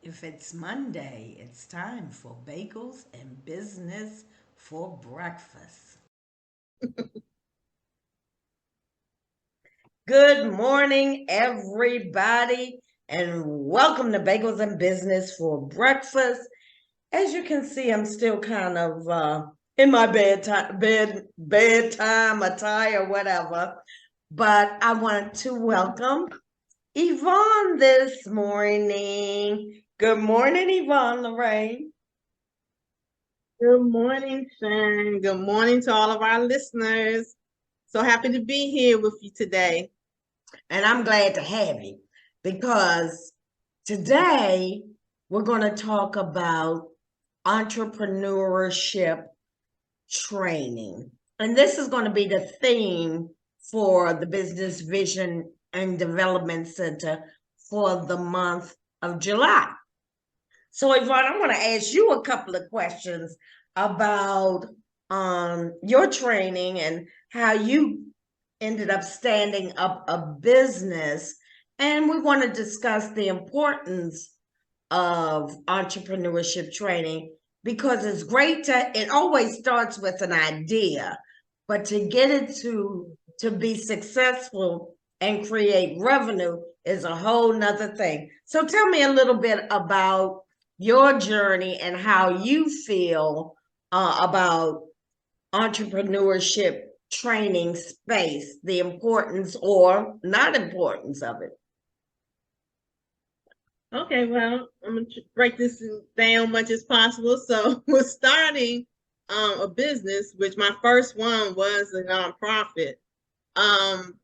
If it's Monday, it's time for bagels and business for breakfast. Good morning, everybody, and welcome to Bagels and Business for breakfast. As you can see, I'm still kind of in my bedtime attire, whatever. But I want to welcome Yvonne this morning. Good morning, Yvonne Lorraine. Good morning, Sharon. Good morning to all of our listeners. So happy to be here with you today. And I'm glad to have you because today we're going to talk about entrepreneurship training. And this is going to be the theme for the Business Vision and Development Center for the month of July. So, Yvonne, I want to ask you a couple of questions about your training and how you ended up standing up a business. And we want to discuss the importance of entrepreneurship training because it's great it always starts with an idea, but to get it to be successful and create revenue is a whole nother thing. So tell me a little bit about your journey and how you feel about entrepreneurship training space, the importance or not importance of it. Okay, well, I'm going to break this down much as possible. So we're starting a business, which my first one was a nonprofit. Um,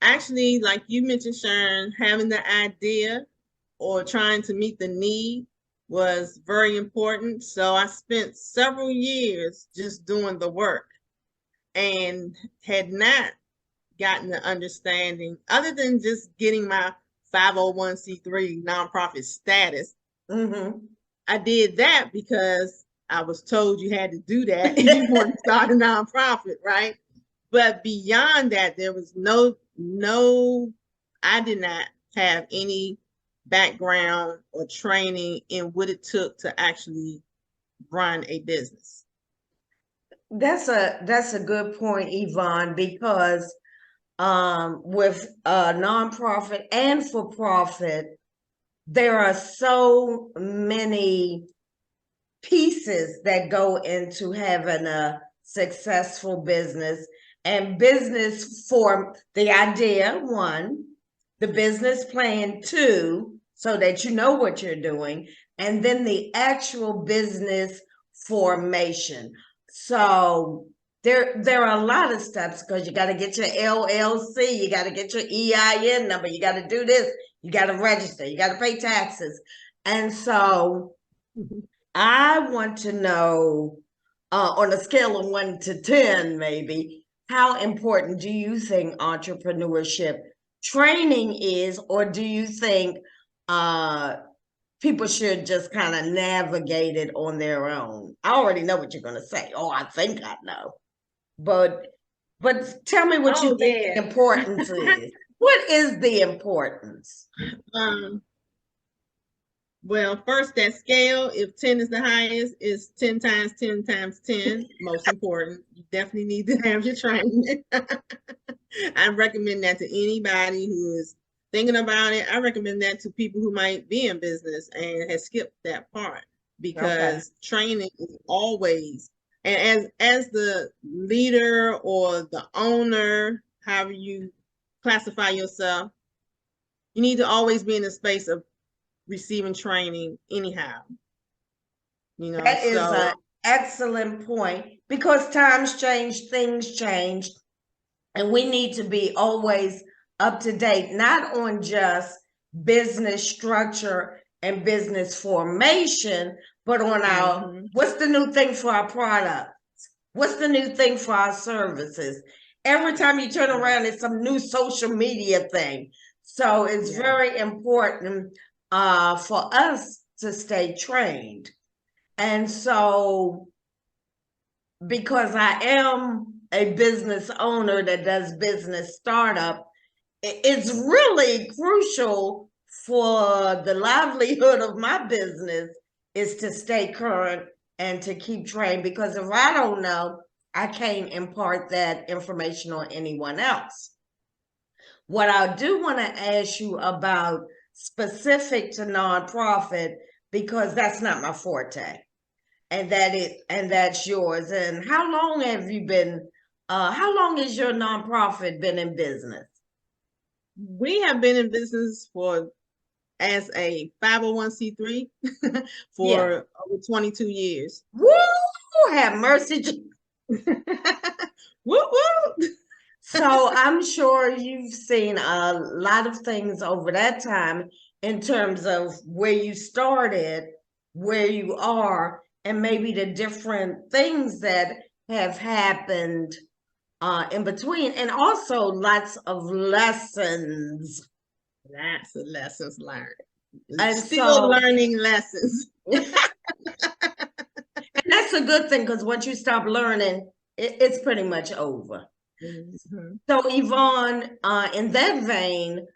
Actually, like you mentioned, Sharon, having the idea or trying to meet the need was very important. So I spent several years just doing the work and had not gotten the understanding other than just getting my 501c3 nonprofit status. Mm-hmm. I did that because I was told you had to do that if you want to start a nonprofit, right? But beyond that, there was no, I did not have any background or training in what it took to actually run a business. That's a good point, Yvonne, because with nonprofit and for profit, there are so many pieces that go into having a successful business and business for the idea, one, the business plan, two, so that you know what you're doing, and then the actual business formation. So there are a lot of steps because you got to get your LLC, you got to get your EIN number, you got to do this, you got to register, you got to pay taxes. And so I want to know, on a scale of 1 to 10, maybe, how important do you think entrepreneurship training is, or do you think uh, people should just kind of navigate it on their own? I already know what you're going to say. Oh, I think I know, but but tell me what you Oh think yeah. the importance is. What is the importance? um, Well, first that scale, if 10 is the highest, is 10 times 10 times 10, most important. You definitely need to have your training. I recommend that to anybody who is thinking about it. I recommend that to people who might be in business and has skipped that part Okay. because training is always, and as the leader or the owner, however you classify yourself, you need to always be in a space of receiving training anyhow, That is so an excellent point because times change, things change, and we need to be always up to date, not on just business structure and business formation, but on our mhm. what's the new thing for our product? What's the new thing for our services? Every time you turn around, Yes. it's some new social media thing. So it's Yes. very important for us to stay trained. And so, because I am a business owner that does business startup, it's really crucial for the livelihood of my business is to stay current and to keep trained, because if I don't know, I can't impart that information on anyone else. What I do want to ask you about specific to nonprofit, because that's not my forte, and that's yours. And how long have you been, how long has your nonprofit been in business? We have been in business as a 501c3 for over 22 years. Woo! Have mercy. Woo woo! So I'm sure you've seen a lot of things over that time in terms of where you started, where you are, and maybe the different things that have happened in between, and also lots of lessons. Lots of lessons learned. And Still learning lessons. And that's a good thing, because once you stop learning, it's pretty much over. Mm-hmm. So Yvonne, in that vein,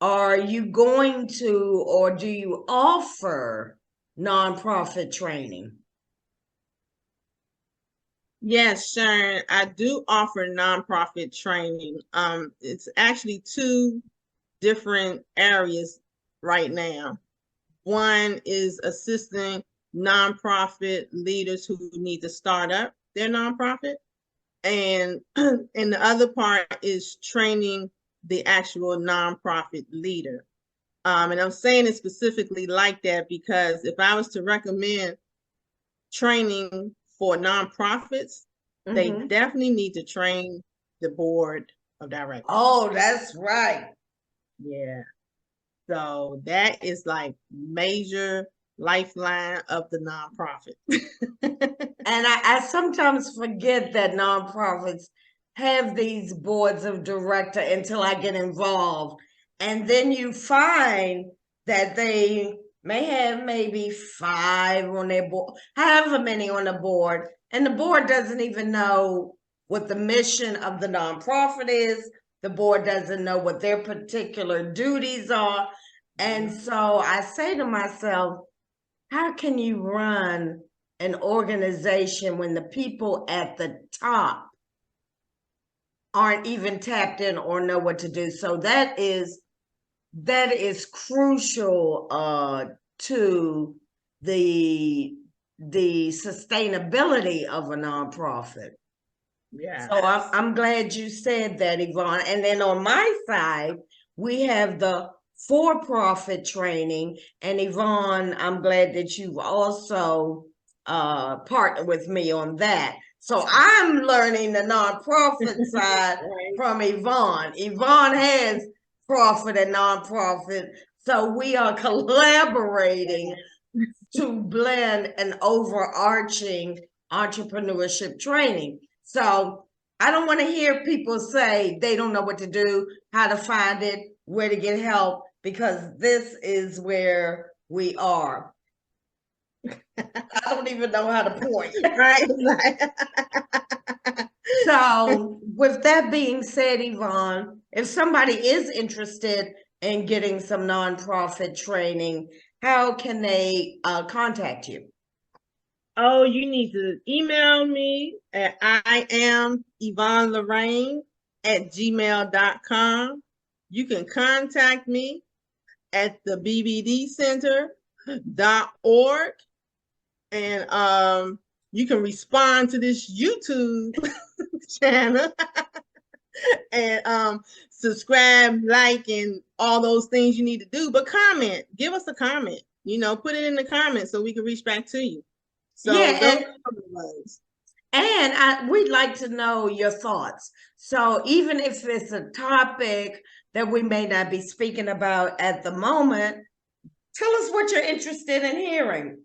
are you going to, or do you offer nonprofit training? Yes, Sharon, I do offer nonprofit training. It's actually two different areas right now. One is assisting nonprofit leaders who need to start up their nonprofit. And the other part is training the actual nonprofit leader. And I'm saying it specifically like that because if I was to recommend training for nonprofits, they definitely need to train the board of directors. Oh, that's right. Yeah. So that is like major lifeline of the nonprofit. And I sometimes forget that nonprofits have these boards of director until I get involved. And then you find that they may have maybe 5 on their board, however many on the board, and the board doesn't even know what the mission of the nonprofit is. The board doesn't know what their particular duties are. And so I say to myself, how can you run an organization when the people at the top aren't even tapped in or know what to do? So that is crucial to the sustainability of a nonprofit. Yeah. So I'm glad you said that, Yvonne. And then on my side, we have the for-profit training. And Yvonne, I'm glad that you've also partnered with me on that. So I'm learning the nonprofit side from Yvonne. Yvonne has profit and nonprofit. So we are collaborating to blend an overarching entrepreneurship training. So I don't want to hear people say they don't know what to do, how to find it, where to get help, because this is where we are. I don't even know how to point, right? So with that being said, Yvonne, if somebody is interested in getting some nonprofit training, how can they contact you? Oh, you need to email me at IamYvonneLorraine@gmail.com. You can contact me at the bbdcenter.org. And you can respond to this YouTube channel and subscribe, like, and all those things you need to do. But comment, give us a comment, put it in the comments so we can reach back to you. So yeah, and we'd like to know your thoughts. So even if it's a topic that we may not be speaking about at the moment, tell us what you're interested in hearing.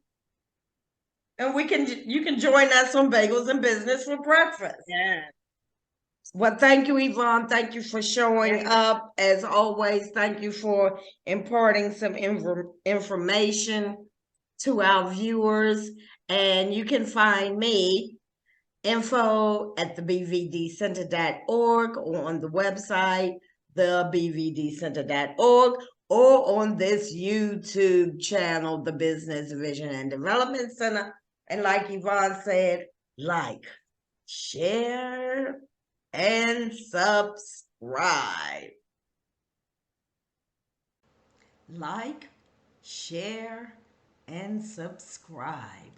And you can join us on Bagels and Business for breakfast. Yeah. Well, thank you, Yvonne. Thank you for showing up. As always, thank you for imparting some information to our viewers. And you can find me, info@thebvdcenter.org, or on the website, thebvdcenter.org, or on this YouTube channel, the Business Vision and Development Center. And like Yvonne said, like, share, and subscribe. Like, share, and subscribe.